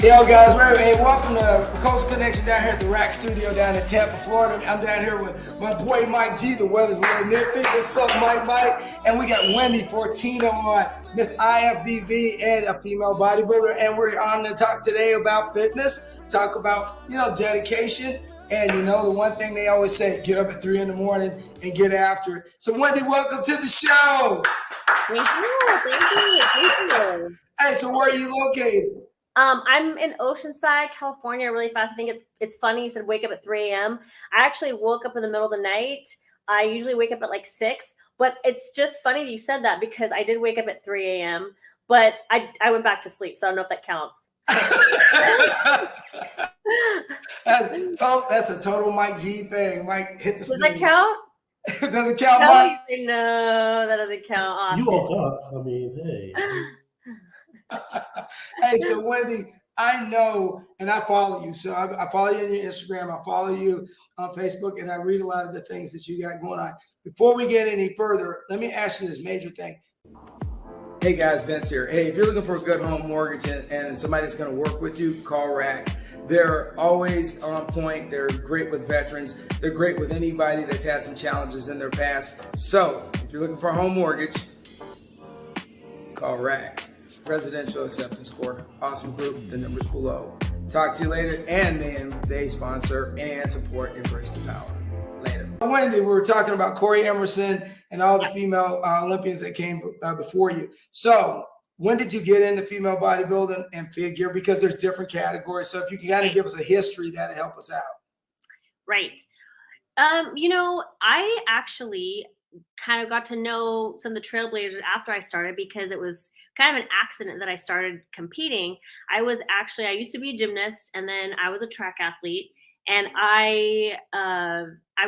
Yo guys, hey, welcome to Coast Connection down here at the Rack Studio down in Tampa, Florida. I'm down here with my boy Mike G. The weather's a little nippy. What's up, Mike? And we got Wendy Fortino on, Miss IFBB and a female bodybuilder. And we're on to talk today about fitness, talk about, dedication. And the one thing they always say, get up at 3 in the morning and get after it. So Wendy, welcome to the show. Thank you. Hey, so where are you located? I'm in Oceanside, California, really fast. I think it's funny you said wake up at 3 a.m. I actually woke up in the middle of the night. I usually wake up at like 6, but it's just funny that you said that because I did wake up at 3 a.m., but I went back to sleep, so I don't know if that counts. That's a total Mike G thing. Mike hit the snooze. Does that count? Does it count, Mike? No, that doesn't count. Oh, you woke up. I mean, hey. Hey, so Wendy, I know, and I follow you. So I follow you on your Instagram. I follow you on Facebook, and I read a lot of the things that you got going on. Before we get any further, let me ask you this major thing. Hey guys, Vince here. Hey, if you're looking for a good home mortgage and somebody that's going to work with you, call Rack. They're always on point. They're great with veterans. They're great with anybody that's had some challenges in their past. So if you're looking for a home mortgage, call Rack. Residential Acceptance Corps. Awesome group. The number's below. Talk to you later. And then they sponsor and support Embrace the Power. Later. Wendy, we were talking about Corey Emerson and all the female Olympians that came before you. So when did you get into female bodybuilding and figure? Because there's different categories. So if you can kind of give us a history, that'll help us out. Right. I actually kind of got to know some of the trailblazers after I started because it was kind of an accident that I started competing. I used to be a gymnast, and then I was a track athlete, and I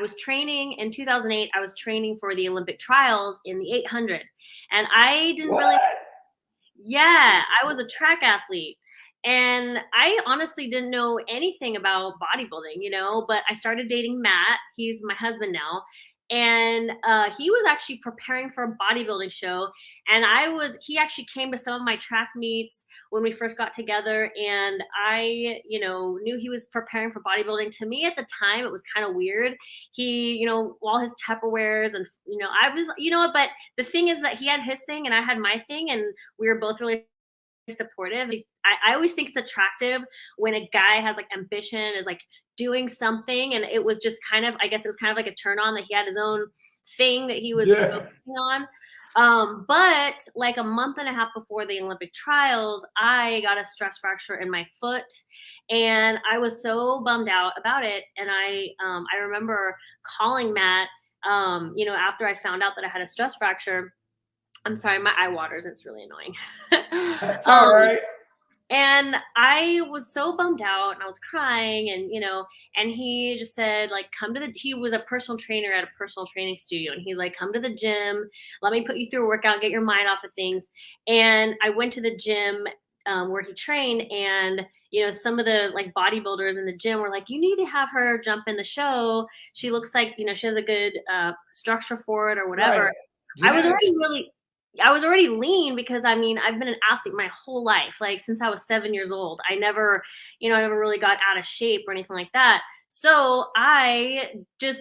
was training in 2008. I was training for the Olympic trials in the 800, and I didn't really. Yeah, I was a track athlete. And I honestly didn't know anything about bodybuilding, but I started dating Matt. He's my husband now. And he was actually preparing for a bodybuilding show. And he actually came to some of my track meets when we first got together. And I, knew he was preparing for bodybuilding. To me at the time, it was kind of weird. He, all his Tupperwares and, I was, but the thing is that he had his thing and I had my thing. And we were both really supportive. I always think it's attractive when a guy has like ambition, is like doing something, and it was just kind of, I guess it was kind of like a turn on that he had his own thing that he was focusing on. But like a month and a half before the Olympic trials, I got a stress fracture in my foot, and I was so bummed out about it. And I remember calling Matt, after I found out that I had a stress fracture. I'm sorry, my eye waters. It's really annoying. That's all right. And I was so bummed out and I was crying and he just said, like, he was a personal trainer at a personal training studio. And he's like, come to the gym. Let me put you through a workout, get your mind off of things. And I went to the gym where he trained, and, some of the like bodybuilders in the gym were like, you need to have her jump in the show. She looks like, she has a good structure for it or whatever. Right. I was already lean because I've been an athlete my whole life, like since I was 7 years old. I never really got out of shape or anything like that. So I just,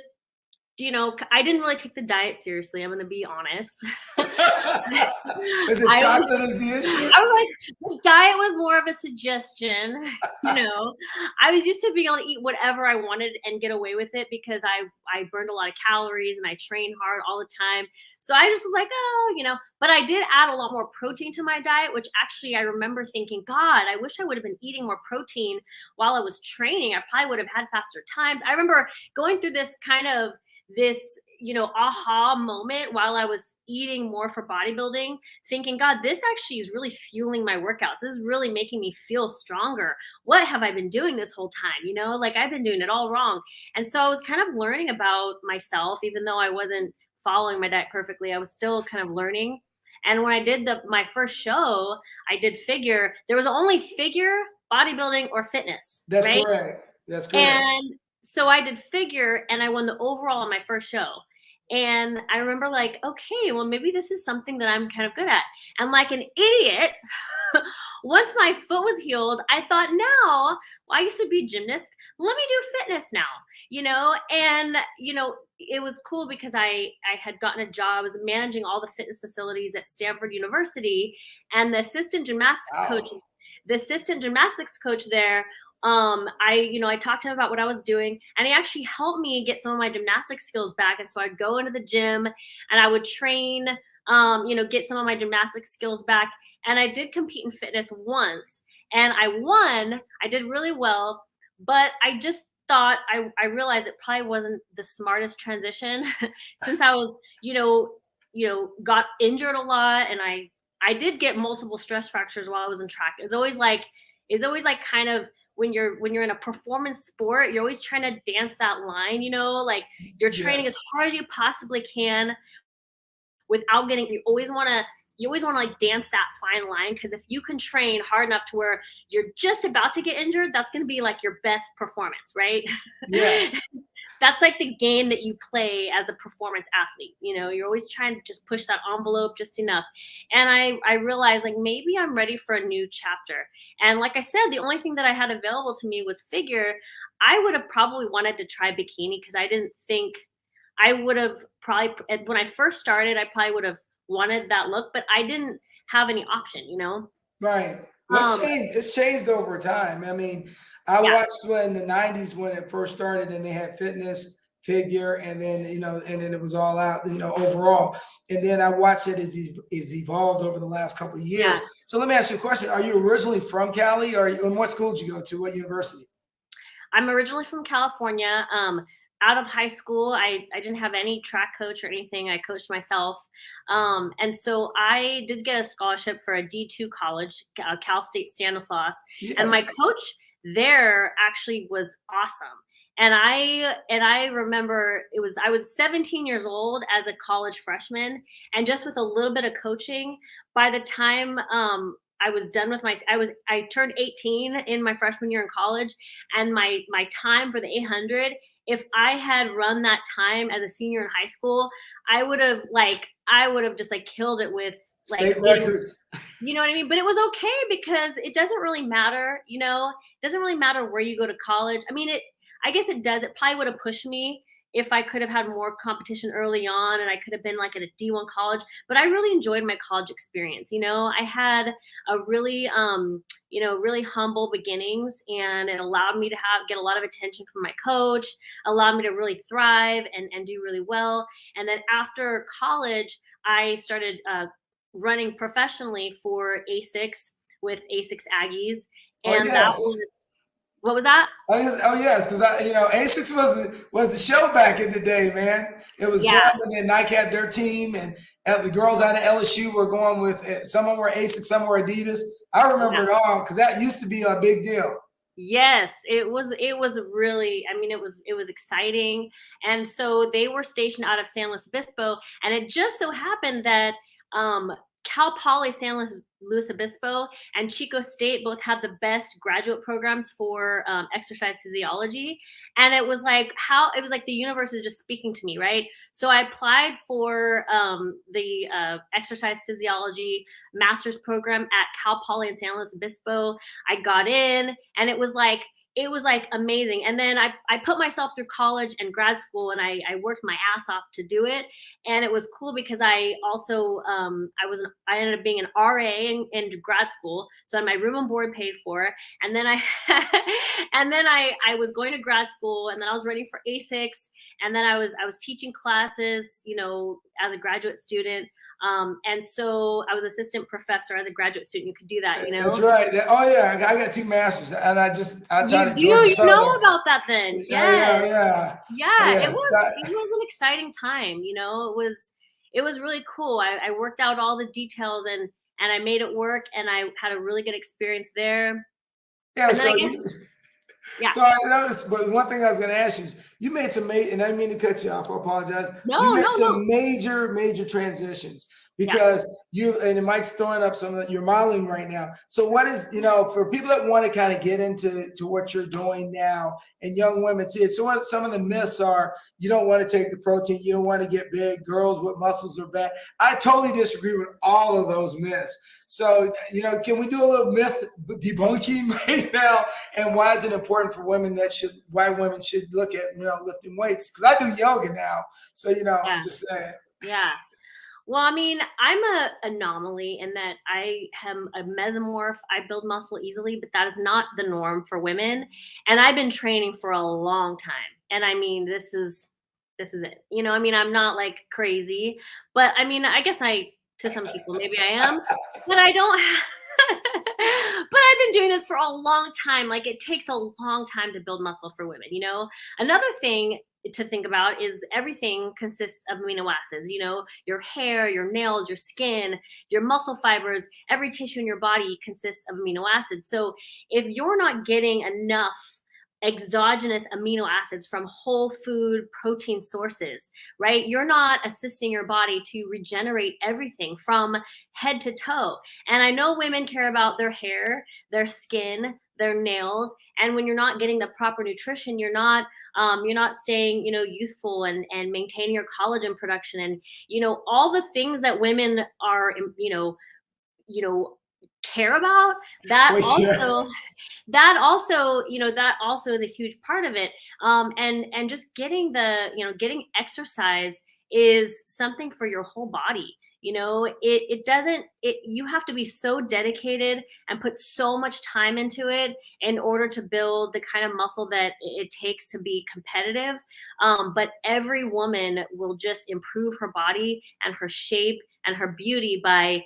I didn't really take the diet seriously. I'm going to be honest. Is it chocolate is the issue? I was like, the diet was more of a suggestion. I was used to being able to eat whatever I wanted and get away with it because I burned a lot of calories and I trained hard all the time. So I just was like, but I did add a lot more protein to my diet, which actually I remember thinking, God, I wish I would have been eating more protein while I was training. I probably would have had faster times. I remember going through this kind of aha moment while I was eating more for bodybuilding, thinking, God, this actually is really fueling my workouts. This is really making me feel stronger. What have I been doing this whole time? Like I've been doing it all wrong. And so I was kind of learning about myself, even though I wasn't following my diet perfectly. I was still kind of learning. And when I did my first show, I did figure. There was only figure, bodybuilding, or fitness. That's right? correct. That's correct. And so I did figure, and I won the overall on my first show. And I remember like, okay, well, maybe this is something that I'm kind of good at. And like an idiot, once my foot was healed, I thought, now, well, I used to be a gymnast. Let me do fitness now, and, it was cool because I had gotten a job. I was managing all the fitness facilities at Stanford University, and Wow. the assistant gymnastics coach there, I talked to him about what I was doing, and he actually helped me get some of my gymnastics skills back. And so I'd go into the gym and I would train, get some of my gymnastics skills back. And I did compete in fitness once, and I won. I did really well, but I just thought I realized it probably wasn't the smartest transition since I was, got injured a lot, and I did get multiple stress fractures while I was in track. It's always like kind of when you're in a performance sport, you're always trying to dance that line, like you're training as Yes. hard as you possibly can without getting, you always want to like dance that fine line, because if you can train hard enough to where you're just about to get injured, that's going to be like your best performance, right? Yes. That's like the game that you play as a performance athlete. You're always trying to just push that envelope just enough. And I realized like maybe I'm ready for a new chapter. And like I said, the only thing that I had available to me was figure. I would have probably wanted to try bikini, because I didn't think I would have probably, when I first started, I probably would have wanted that look, but I didn't have any option. Right. Well, it's Um, changed. It's changed over time. I mean, I yeah, watched when the '90s when it first started, and they had fitness, figure, and then and then it was all out, overall. And then I watched it as is evolved over the last couple of years. yeah. So let me ask you a question: are you originally from Cali, or and what school did you go to? What university? I'm originally from California. Out of high school, I didn't have any track coach or anything. I coached myself. And so I did get a scholarship for a D2 college, Cal State Stanislaus. And my Yes. coach there actually was awesome. And I remember I was 17 years old as a college freshman, and just with a little bit of coaching, by the time I was done with I turned 18 in my freshman year in college, and my time for the 800, if I had run that time as a senior in high school, I would have just like killed it with like State getting, records. you know what I mean? But it was okay, because it doesn't really matter, it doesn't really matter where you go to college. I mean, I guess it does. It probably would have pushed me if I could have had more competition early on, and I could have been like at a D1 college. But I really enjoyed my college experience. I had a really, really humble beginnings, and it allowed me to get a lot of attention from my coach, allowed me to really thrive and do really well. And then after college, I started running professionally for ASICS with ASICS Aggies. Oh And that yes. was, what was that? Oh yes, because Asics was the show back in the day, man. It was them, Yeah. and then Nike had their team, and the girls out of LSU were going with some of them were Asics, some were Adidas. I remember Yeah. it all because that used to be a big deal. Yes, it was really, I mean, it was exciting. And so they were stationed out of San Luis Obispo, and it just so happened that Cal Poly San Luis Obispo and Chico State both had the best graduate programs for exercise physiology. And it was like the universe is just speaking to me, right? So I applied for the exercise physiology master's program at Cal Poly in San Luis Obispo. I got in, and it was like amazing. And then I put myself through college and grad school, and I worked my ass off to do it. And it was cool because I also I ended up being an RA in grad school, so I had my room and board paid for. And then I was going to grad school, and then I was ready for ASICS, and then I was teaching classes, as a graduate student. And so I was assistant professor as a graduate student. You could do that, That's right. Oh yeah, I got 2 masters, and I taught at Georgia You know Southern. about that then? Yeah, yeah, Yes. yeah. Yeah, Yeah, it was an exciting time. It was really cool. I worked out all the details, and I made it work, and I had a really good experience there. yeah. And then So I guess, yeah. so I noticed, but one thing I was going to ask you is, you made some and I didn't mean to cut you off. I apologize. You No, made no, no. some major transitions because and Mike's throwing up some of your modeling right now. So what is, for people that want to kind of get into what you're doing now and young women see it. So what some of the myths are, you don't want to take the protein, you don't want to get big, girls with muscles are bad. I totally disagree with all of those myths. So, can we do a little myth debunking right now? And why is it important for women why women should look at, lifting weights? Because I do yoga now. So, I'm just saying. Yeah. Well, I mean, I'm a anomaly in that I am a mesomorph. I build muscle easily, but that is not the norm for women. And I've been training for a long time. And I mean, this is it. I mean, I'm not like crazy, but I mean, I guess to some people, maybe I am, but I don't but I've been doing this for a long time. Like, it takes a long time to build muscle for women, Another thing to think about is everything consists of amino acids, your hair, your nails, your skin, your muscle fibers, every tissue in your body consists of amino acids. So if you're not getting enough exogenous amino acids from whole food protein sources, right? You're not assisting your body to regenerate everything from head to toe. And I know women care about their hair, their skin, their nails. And when you're not getting the proper nutrition, you're not staying, youthful and maintaining your collagen production and, all the things that women are, care about. That also is a huge part of it. And just getting getting exercise is something for your whole body. You have to be so dedicated and put so much time into it in order to build the kind of muscle that it takes to be competitive. But every woman will just improve her body and her shape and her beauty by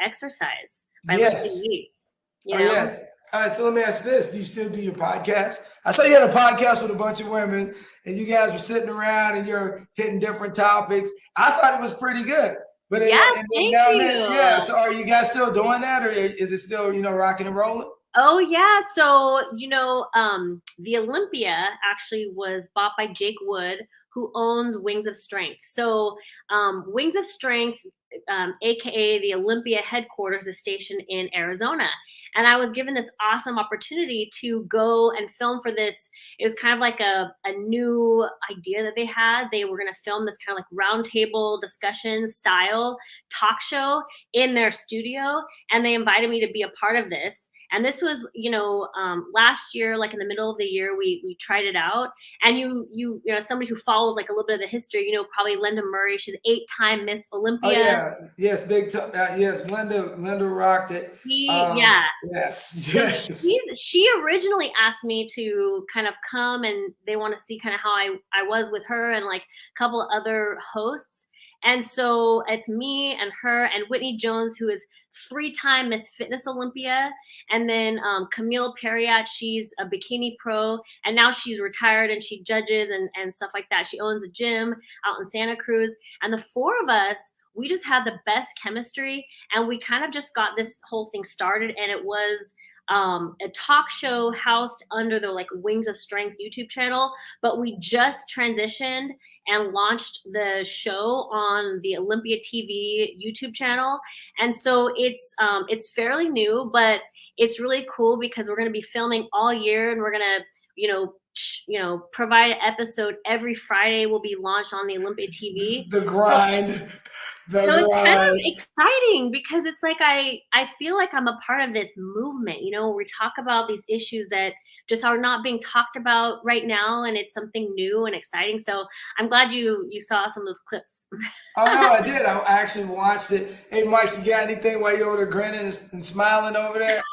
exercise, by lifting weights. Yes. All right, so let me ask you this. Do you still do your podcast? I saw you had a podcast with a bunch of women and you guys were sitting around and you're hitting different topics. I thought it was pretty good. But yes, thank you. So are you guys still doing that, or is it still, rocking and rolling? Oh yeah. So, the Olympia actually was bought by Jake Wood, who owns Wings of Strength. So Wings of Strength, aka the Olympia headquarters, is stationed in Arizona. And I was given this awesome opportunity to go and film for this. It was kind of like a new idea that they had. They were going to film this kind of like roundtable discussion style talk show in their studio. And they invited me to be a part of this. And this was, last year, like in the middle of the year, we tried it out. And you somebody who follows like a little bit of the history, probably Linda Murray. She's 8-time Miss Olympia. Oh yeah, yes, yes, Linda rocked it. Yes. So she originally asked me to kind of come, and they want to see kind of how I was with her and like a couple of other hosts. And so it's me and her and Whitney Jones, who is 3-time Miss Fitness Olympia. And then Camille Perriat, she's a bikini pro. And now she's retired and she judges and stuff like that. She owns a gym out in Santa Cruz. And the four of us, we just had the best chemistry. And we kind of just got this whole thing started. And it was a talk show housed under the like Wings of Strength YouTube channel, but we just transitioned and launched the show on the Olympia TV YouTube channel. And so it's fairly new, but it's really cool because we're going to be filming all year, and we're going to provide an episode every Friday. Will be launched on the Olympia TV. The grind. So it's kind of exciting because it's like I feel like I'm a part of this movement, we talk about these issues that just are not being talked about right now, and it's something new and exciting. So I'm glad you saw some of those clips. Oh no, I did. I actually watched it. Hey Mike, you got anything while you're over there grinning and smiling over there?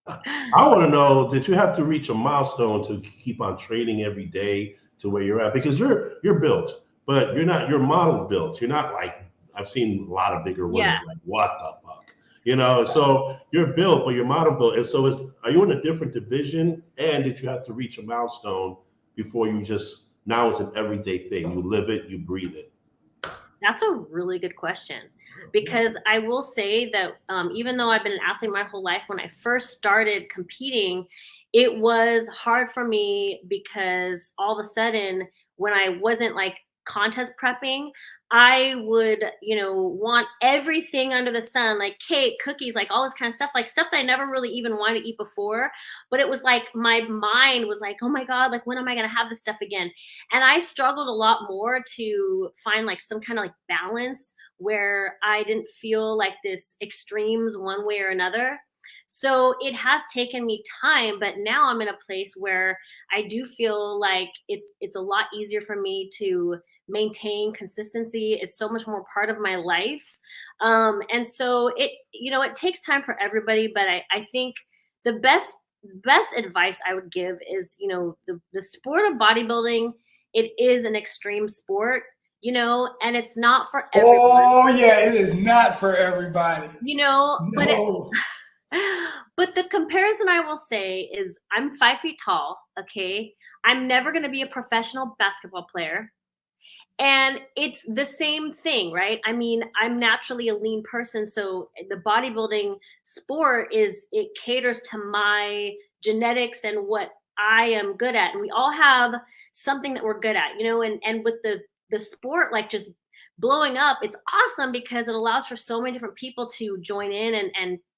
I want to know, did you have to reach a milestone to keep on training every day to where you're at? Because you're built, but your model built. You're not like, I've seen a lot of bigger women, like, what the fuck? So you're built, but your model built. And so are you in a different division? And did you have to reach a milestone before now it's an everyday thing? You live it, you breathe it. That's a really good question, because I will say that even though I've been an athlete my whole life, when I first started competing, it was hard for me because all of a sudden, when I wasn't like contest prepping, I would, want everything under the sun, like cake, cookies, like all this kind of stuff, like stuff that I never really even wanted to eat before. But it was like my mind was like, oh my God, like when am I going to have this stuff again? And I struggled a lot more to find like some kind of like balance where I didn't feel like this extremes one way or another. So it has taken me time, but now I'm in a place where I do feel like it's a lot easier for me to maintain consistency. It's so much more part of my life. And so it takes time for everybody, but I think the best advice I would give is, the sport of bodybuilding, it is an extreme sport, and it's not for everyone, Oh yeah, it is not for everybody. but No. but the comparison I will say is I'm 5 feet tall. Okay. I'm never going to be a professional basketball player. And it's the same thing, right? I mean, I'm naturally a lean person. So the bodybuilding sport it caters to my genetics and what I am good at. And we all have something that we're good at, and with the sport, like just blowing up, it's awesome because it allows for so many different people to join in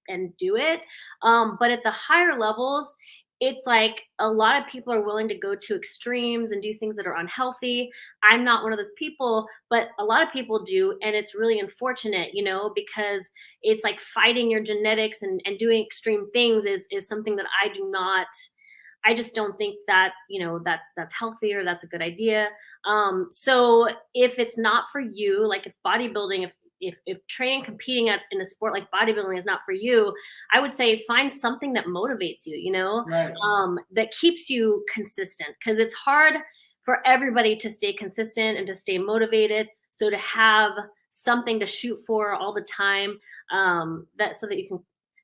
and do it. But at the higher levels, it's like a lot of people are willing to go to extremes and do things that are unhealthy. I'm not one of those people, but a lot of people do. And it's really unfortunate, because it's like fighting your genetics and doing extreme things is something that I just don't think that, that's healthy or that's a good idea. So if it's not for you, like if bodybuilding, if training, competing in a sport like bodybuilding is not for you, I would say find something that motivates you, Right. that keeps you consistent, because it's hard for everybody to stay consistent and to stay motivated. So to have something to shoot for all the time, so that you can,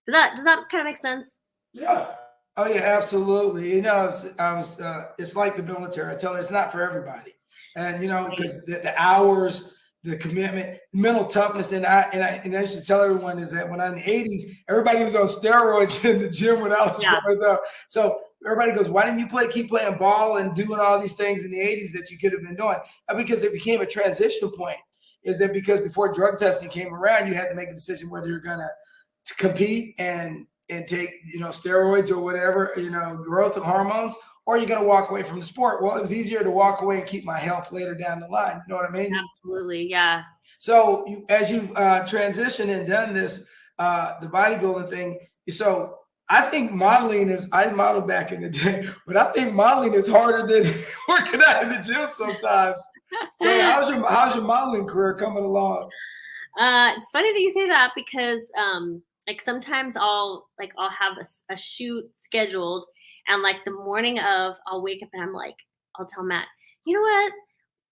does that kind of make sense? Yeah. Oh yeah, absolutely. It's like the military. I tell you, it's not for everybody. And Right. because the hours, the commitment, mental toughness, and I used to tell everyone is that when I'm in the 80s, everybody was on steroids in the gym when I was Yeah. growing up. So everybody goes, why didn't you keep playing ball and doing all these things in the 80s that you could have been doing? Because it became a transition point. Is that because before drug testing came around, you had to make a decision whether you're gonna compete and take steroids or whatever, growth hormones, or you're going to walk away from the sport. Well, it was easier to walk away and keep my health later down the line. You know what I mean? Absolutely. Yeah. So as you've transitioned and done this, the bodybuilding thing, so I think modeling I modeled back in the day, but I think modeling is harder than working out in the gym sometimes. So how's your modeling career coming along? It's funny that you say that because like sometimes I'll have a shoot scheduled, and like the morning of, I'll wake up and I'm like, I'll tell Matt, you know what?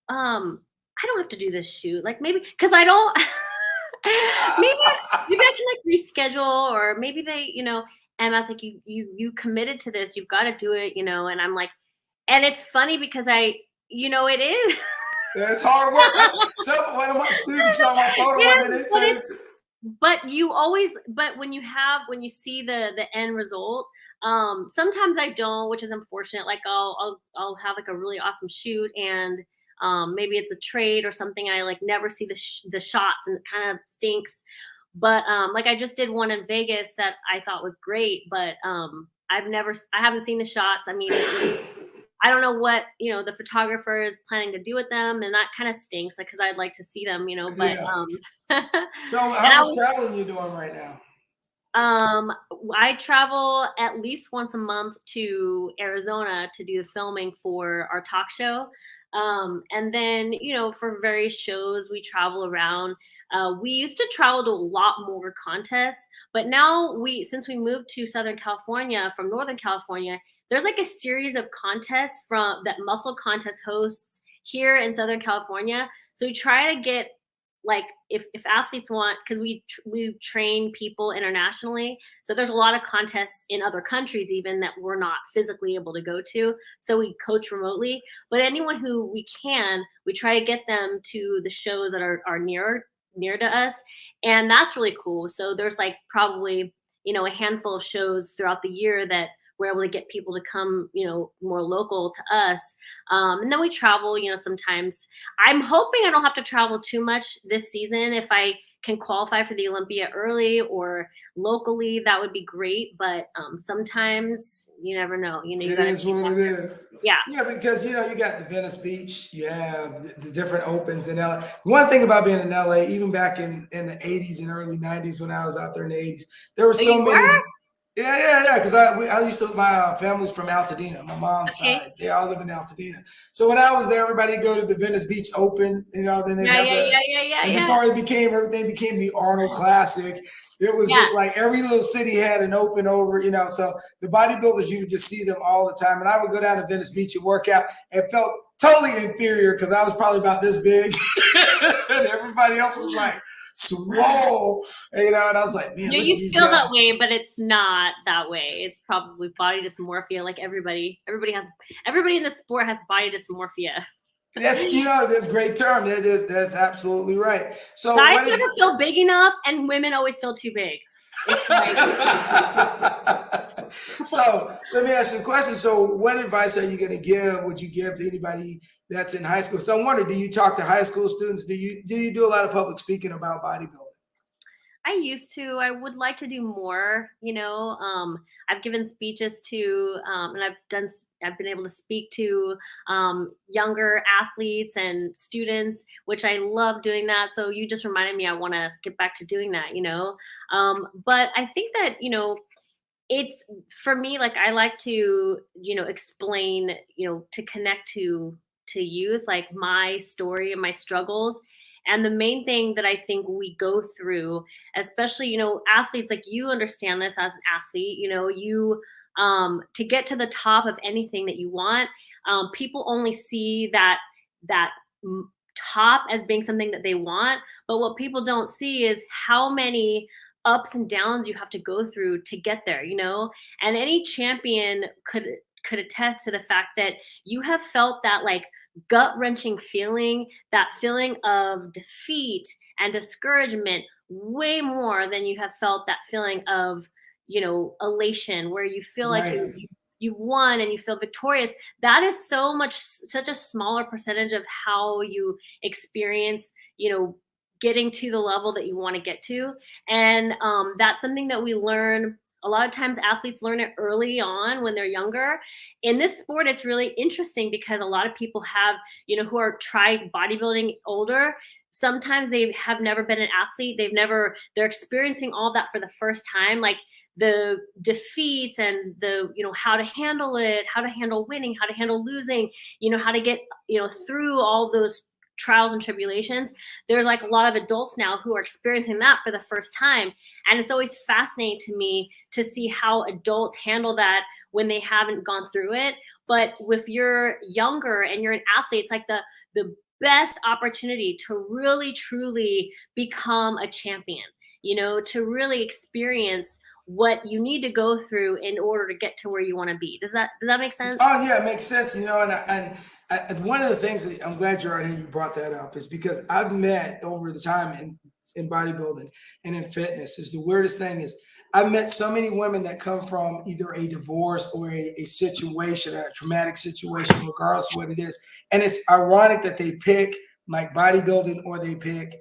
I don't have to do this shoot. Like maybe because I don't maybe I can like reschedule, or maybe they, and I was like, you committed to this, you've got to do it, and I'm like, and it's funny because it is. It's hard work. So one of my students saw my photo Yes, and it but says, when you see the end result, sometimes I don't, which is unfortunate. Like I'll have like a really awesome shoot, and maybe it's a trade or something. I like never see the shots, and it kind of stinks. But like I just did one in Vegas that I thought was great, but I haven't seen the shots. I mean, I don't know what the photographer is planning to do with them, and that kind of stinks. Like, because I'd like to see them, but yeah. So and how much traveling you doing right now? I travel at least once a month to Arizona to do the filming for our talk show. And then, for various shows, we travel around. We used to travel to a lot more contests, but now since we moved to Southern California from Northern California, there's like a series of contests that Muscle Contest hosts here in Southern California. So we try to get, like, if athletes want, because we train people internationally, so there's a lot of contests in other countries even that we're not physically able to go to, so we coach remotely. But anyone who we try to get them to the shows that are near to us, and that's really cool. So there's like probably a handful of shows throughout the year that we're able to get people to come, more local to us. And then we travel, sometimes. I'm hoping I don't have to travel too much this season. If I can qualify for the Olympia early or locally, that would be great. But sometimes you never know. You It gotta is keep what on it there. is. Yeah. Yeah, because you got the Venice Beach, you have the different opens in LA. One thing about being in LA, even back in the 80s and early 90s when I was out there in the 80s, there were Oh, so you many. were? Yeah. Because I used to, my family's from Altadena, my mom's Okay. side. They all live in Altadena. So when I was there, everybody would go to the Venice Beach Open, then they'd have and before everything became the Arnold Classic. It was just like every little city had an open over, so the bodybuilders, you would just see them all the time. And I would go down to Venice Beach and work out and felt totally inferior because I was probably about this big and everybody else was like swole, and I was like, man, look at You these feel guys. that way, but it's not that way. It's probably body dysmorphia. Like everybody in the sport has body dysmorphia. That's that's a great term. That's absolutely right. So guys never feel big enough, and women always feel too big. So let me ask you a question. So what advice are you going to give? Would you give to anybody that's in high school? So I'm wondering, do you talk to high school students? Do you do a lot of public speaking about bodybuilding? I used to. I would like to do more. I've given speeches to, and I've been able to speak to younger athletes and students, which I love doing that. So you just reminded me I want to get back to doing that. But I think that it's for me. Like I like to explain to connect to youth, like my story and my struggles. And the main thing that I think we go through, especially, athletes, like you understand this as an athlete, you to get to the top of anything that you want, people only see that top as being something that they want. But what people don't see is how many ups and downs you have to go through to get there, and any champion could attest to the fact that you have felt that like gut-wrenching feeling, that feeling of defeat and discouragement way more than you have felt that feeling of elation, where you feel like you won and you feel victorious. That is such a smaller percentage of how you experience getting to the level that you want to get to. And that's something that we learn. A lot of times athletes learn it early on when they're younger. In this sport, it's really interesting because a lot of people have, who are tried bodybuilding older, sometimes they have never been an athlete. They're experiencing all that for the first time, like the defeats and the, how to handle it, how to handle winning, how to handle losing, how to get, through all those trials and tribulations. There's like a lot of adults now who are experiencing that for the first time. And it's always fascinating to me to see how adults handle that when they haven't gone through it. But if you're younger and you're an athlete, it's like the best opportunity to really, truly become a champion, to really experience what you need to go through in order to get to where you want to be. Does that make sense? Oh yeah, it makes sense. And one of the things that I'm glad you're out here, you brought that up, is because I've met over the time in bodybuilding and in fitness, is the weirdest thing is I've met so many women that come from either a divorce or a situation, a traumatic situation, regardless of what it is. And it's ironic that they pick like bodybuilding or they pick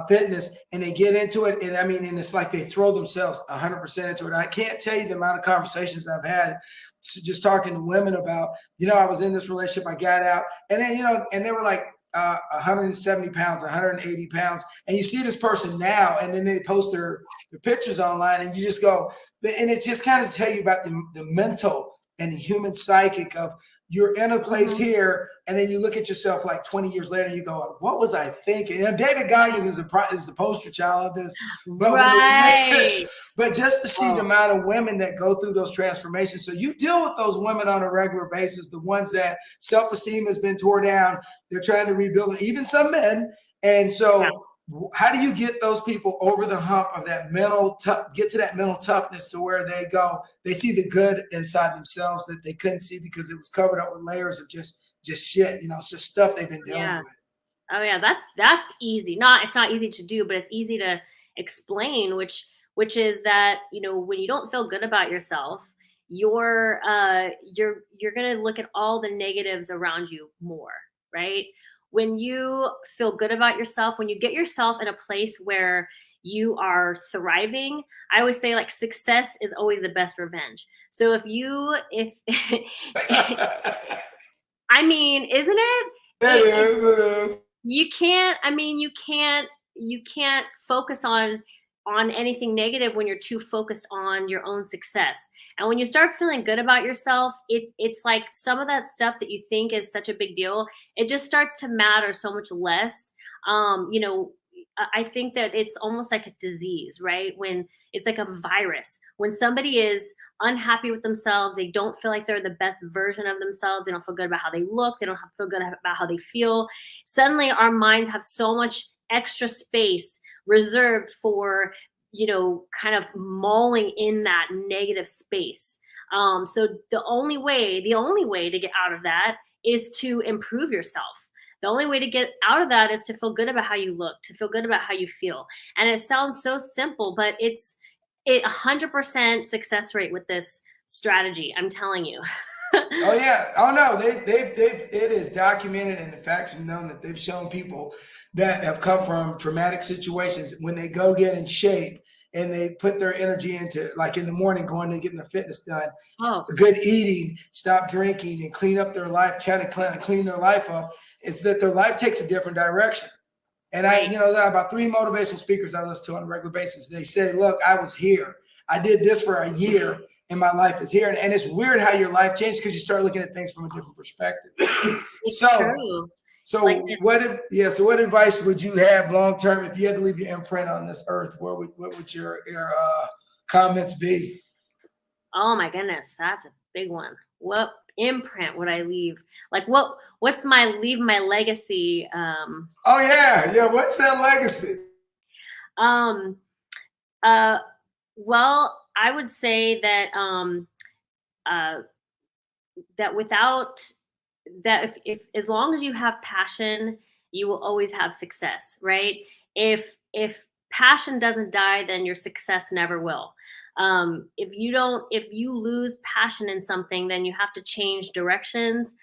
fitness and they get into it. And it's like they throw themselves 100% into it. I can't tell you the amount of conversations I've had just talking to women about, I was in this relationship, I got out, and then, and they were like 170 pounds, 180 pounds. And you see this person now, and then they post their pictures online and you just go, and it just kind of tell you about the mental and the human psychic of you're in a place here, and then you look at yourself like 20 years later, you go, what was I thinking? And David Goggins is the poster child of this. But, but just to see the amount of women that go through those transformations. So you deal with those women on a regular basis, the ones that self-esteem has been torn down. They're trying to rebuild it, even some men. And so how do you get those people over the hump of that get to that mental toughness to where they see the good inside themselves that they couldn't see because it was covered up with layers of just shit, it's just stuff they've been dealing with. Oh yeah, that's easy. It's not easy to do, but it's easy to explain, which is that, when you don't feel good about yourself, you're going to look at all the negatives around you more, right? When you feel good about yourself, when you get yourself in a place where you are thriving, I always say, like, success is always the best revenge. So if I mean, isn't it? It is. You can't, I mean, you can't focus on anything negative when you're too focused on your own success. And when you start feeling good about yourself, it's like some of that stuff that you think is such a big deal, it just starts to matter so much less. You know, I think that it's almost like a disease, right? When it's like a virus. When somebody is unhappy with themselves, they don't feel like they're the best version of themselves, they don't feel good about how they look, they don't feel good about how they feel. Suddenly our minds have so much extra space reserved for, you know, kind of mauling in that negative space. So the only way to get out of that is to improve yourself. The only way to get out of that is to feel good about how you look, to feel good about how you feel. And it sounds so simple, but it's 100% success rate with this strategy, I'm telling you. Oh yeah. Oh no, it is documented, and the facts have known that they've shown people that have come from traumatic situations, when they go get in shape and they put their energy into, like, in the morning, going and getting their fitness done, good eating, stop drinking, and clean up their life, try to clean their life up, is that their life takes a different direction. And I, you know, there are about 3 motivational speakers I listen to on a regular basis. They say, look, I was here. I did this for a year and my life is here. And it's weird how your life changed because you start looking at things from a different perspective. It's true. So like what advice would you have long term if you had to leave your imprint on this earth? What would your comments be? Oh my goodness, that's a big one. What imprint would I leave? Like what's my legacy? Oh yeah, what's that legacy? Well, I would say that that without that, if as long as you have passion, you will always have success, right? If passion doesn't die, then your success never will. If you lose passion in something, then you have to change directions,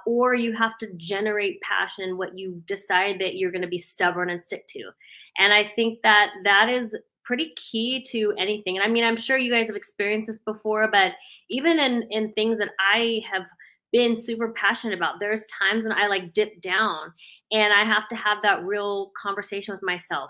or you have to generate passion in what you decide that you're going to be stubborn and stick to. And I think that is pretty key to anything. And I mean, I'm sure you guys have experienced this before, but even in things that I have been super passionate about, there's times when I like dip down and I have to have that real conversation with myself.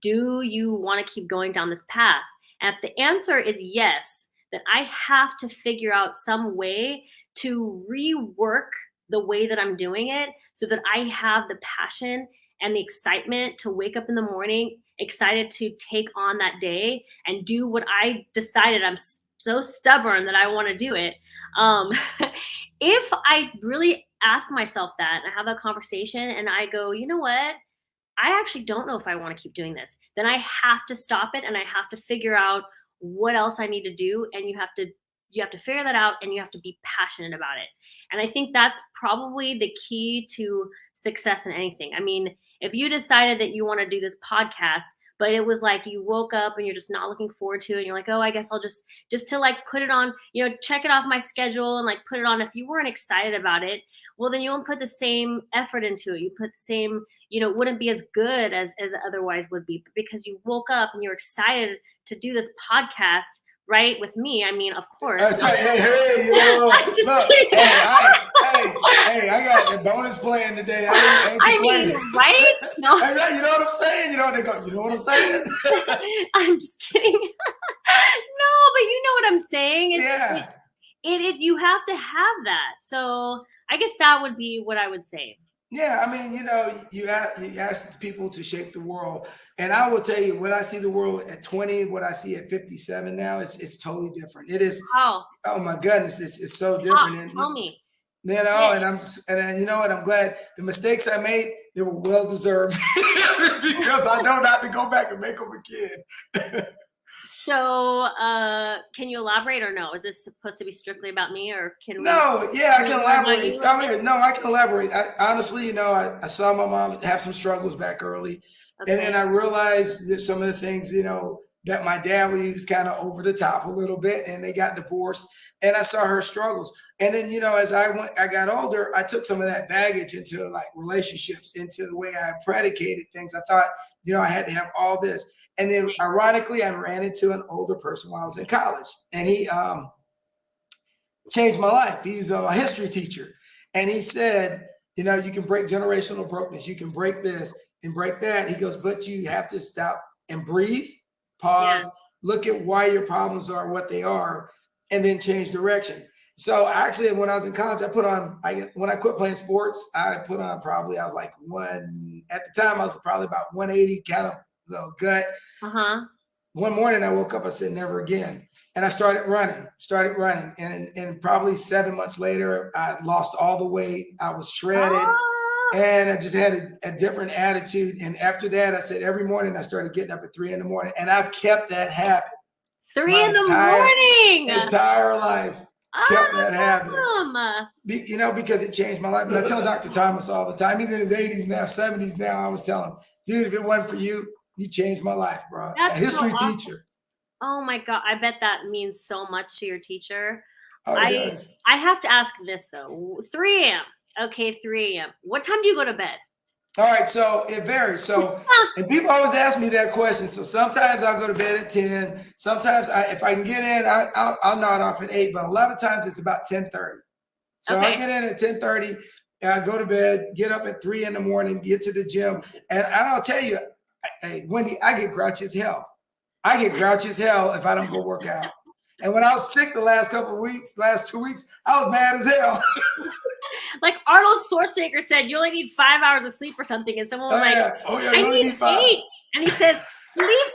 Do you want to keep going down this path? And if the answer is yes, then I have to figure out some way to rework the way that I'm doing it so that I have the passion and the excitement to wake up in the morning, excited to take on that day and do what I decided. I'm so stubborn that I want to do it. If I really ask myself that and I have a conversation and I go, you know what? I actually don't know if I want to keep doing this, then I have to stop it and I have to figure out what else I need to do. And you have to figure that out and you have to be passionate about it. And I think that's probably the key to success in anything. I mean, if you decided that you want to do this podcast, but it was like you woke up and you're just not looking forward to it, and you're like, oh, I guess I'll just to like put it on, you know, check it off my schedule and like put it on. If you weren't excited about it, well, then you won't put the same effort into it. You put the same, you know, it wouldn't be as good as it otherwise would be. But because you woke up and you're excited to do this podcast, right, with me, I mean, of course. Hey, you know, look, hey, I got the bonus plan today. I mean, right? No, you know what I'm saying? You know what they go? You know what I'm saying? I'm just kidding. No, but you know what I'm saying. You have to have that. So I guess that would be what I would say. Yeah, I mean, you know, you ask people to shape the world, and I will tell you, what I see the world at 20, what I see at 57 now, it's totally different. It is. Oh my goodness, it's so different. Tell me. You know, yeah. And you know what? I'm glad the mistakes I made, they were well deserved because I know not to go back and make them again. So, can you elaborate or no? Is this supposed to be strictly about me, or can we? No, yeah, I can elaborate. I can elaborate. Honestly, you know, I saw my mom have some struggles back early, okay. And then I realized that some of the things, you know, that my dad was kind of over the top a little bit, and they got divorced. And I saw her struggles. And then, as I got older, I took some of that baggage into like relationships, into the way I predicated things. I thought, I had to have all this. And then ironically, I ran into an older person while I was in college, and he changed my life. He's a history teacher. And he said, you can break generational brokenness. You can break this and break that. He goes, but you have to stop and breathe, pause, look at why your problems are what they are, and then change direction. So actually, when I was in college, when I quit playing sports, I put on probably, I was like at the time, I was probably about 180 kind of gut. One morning I woke up, I said, never again. And I started running. And probably 7 months later, I lost all the weight. I was shredded. And I just had a different attitude. And after that, I said every morning I started getting up at 3 a.m. And I've kept that habit. 3 a.m. Entire life. Kept that habit. Awesome. Because it changed my life. And I tell Dr. Thomas all the time, he's in his 80s now, 70s now. I was telling him, dude, if it wasn't for you, you changed my life, bro. That's a history so awesome. teacher. Oh my God. I bet that means so much to your teacher. Oh, it does. I have to ask this though. 3 a.m. Okay, 3 a.m. What time do you go to bed? All right, so it varies. So, and people always ask me that question. So sometimes I'll go to bed at 10. Sometimes if I can get in, I'll nod off at 8. But a lot of times it's about 10:30. So I get in at 10:30. I go to bed, get up at 3 in the morning, get to the gym, and I'll tell you, hey, Wendy, I get grouchy as hell. I get grouchy as hell if I don't go work out. And when I was sick the last 2 weeks, I was mad as hell. Like Arnold Schwarzenegger said, you only need 5 hours of sleep or something. And someone was I need 8. And he says, sleep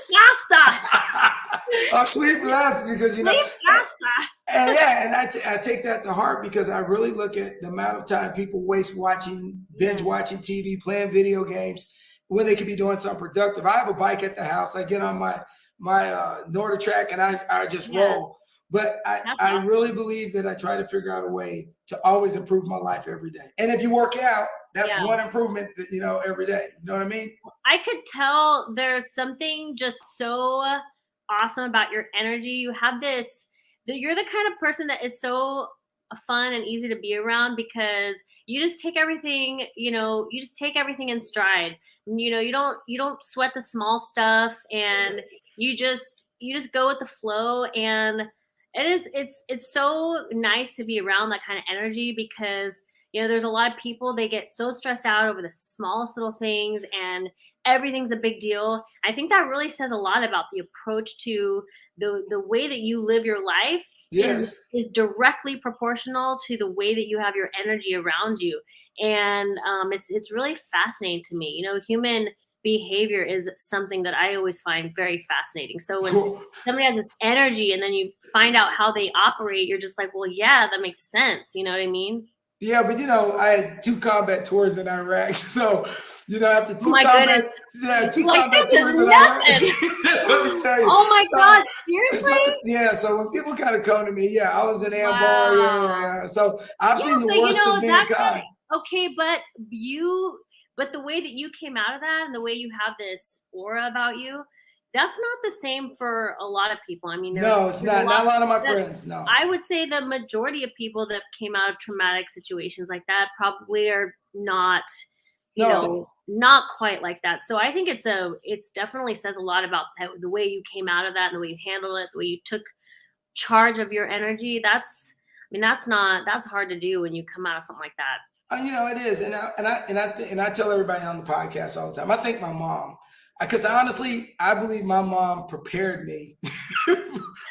faster. Sleep less because, sleep faster. And I take that to heart because I really look at the amount of time people waste binge watching TV, playing video games when they could be doing something productive. I have a bike at the house. I get on my Nordic track and I just roll. But I really believe that I try to figure out a way to always improve my life every day. And if you work out, that's one improvement that, every day. You know what I mean? I could tell there's something just so awesome about your energy. You have you're the kind of person that is so fun and easy to be around because you just take everything, in stride. You don't sweat the small stuff and you just go with the flow. And it's so nice to be around that kind of energy because, there's a lot of people, they get so stressed out over the smallest little things and everything's a big deal. I think that really says a lot about the approach to the way that you live your life. Yes. Is directly proportional to the way that you have your energy around you. And it's really fascinating to me. Human behavior is something that I always find very fascinating. So when somebody has this energy and then you find out how they operate, you're just like, well, yeah, that makes sense. You know what I mean? Yeah, but I had 2 combat tours in Iraq. So, after 2 combat tours in Iraq. Let me tell you. Oh my God, seriously? So when people kind of come to me, I was in Ambar. Yeah. So I've seen the worst of mankind. Okay, but the way that you came out of that and the way you have this aura about you, that's not the same for a lot of people. I mean, no, it's not. Not a lot of my friends. No, I would say the majority of people that came out of traumatic situations like that probably are not, not quite like that. So I think it's definitely says a lot about the way you came out of that and the way you handled it, the way you took charge of your energy. That's hard to do when you come out of something like that. It is, and I tell everybody on the podcast all the time. I thank my mom. Because honestly, I believe my mom prepared me for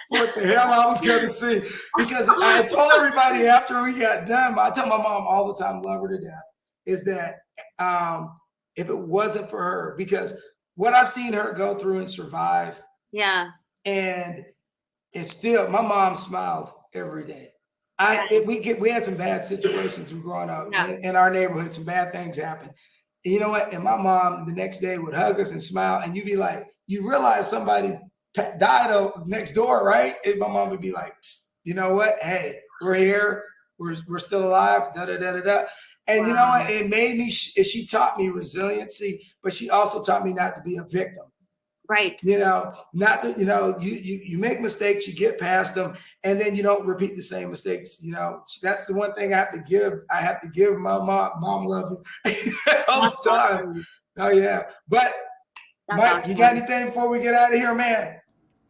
what the hell I was going to see. Because I told everybody after we got done, I tell my mom all the time, love her to death, is that if it wasn't for her, because what I've seen her go through and survive. Yeah. And it's still, my mom smiled every day. We had some bad situations growing up in our neighborhood. Some bad things happened. And you know what? And my mom the next day would hug us and smile. And you'd be like, you realize somebody died next door, right? And my mom would be like, you know what? Hey, we're here. We're still alive. Da da da da da. And you know what? It made me. She taught me resiliency, but she also taught me not to be a victim. Right. You know, not that, you know, you make mistakes, you get past them, and then you don't repeat the same mistakes. You know, that's the one thing I have to give. I have to give my mom love you all That's the time. awesome. Oh yeah. But That's Mike, awesome. you got anything before we get out of here, man?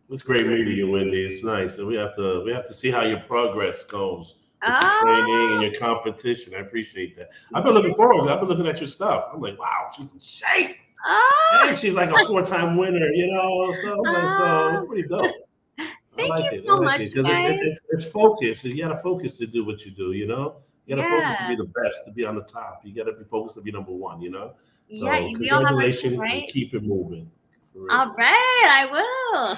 It's great meeting you, Wendy. It's nice, and we have to see how your progress goes with your Oh, training and your competition. I appreciate that. I've been looking forward to it. I've been looking at your stuff. I'm like, wow, she's in shape. oh, And she's like a 4-time winner, you know. So I'm like, so it's pretty dope. I thank like you it. I so like much, it because guys. it's focus. You got to focus to do what you do. You know, you got to focus to Yeah. be the best, to be on the top. You got to be focused to be number one. You know. Yeah, So we all have our thing, congratulations right? and keep it moving. For real. All right, I will.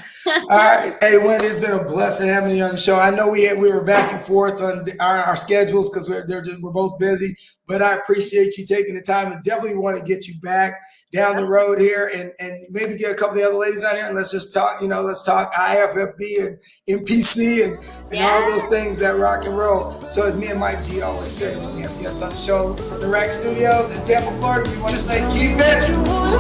All right. Hey, Wendy, it's been a blessing having you on the show. I know we were back and forth on our schedules because we're both busy, but I appreciate you taking the time and definitely want to get you back down the road here and maybe get a couple of the other ladies out here and let's just talk, you know, let's talk IFBB and MPC and all those things that rock and roll. So as me and Mike G always say when we have guests on the show from the Rack Studios in Tampa, Florida, we want to say keep it rolling.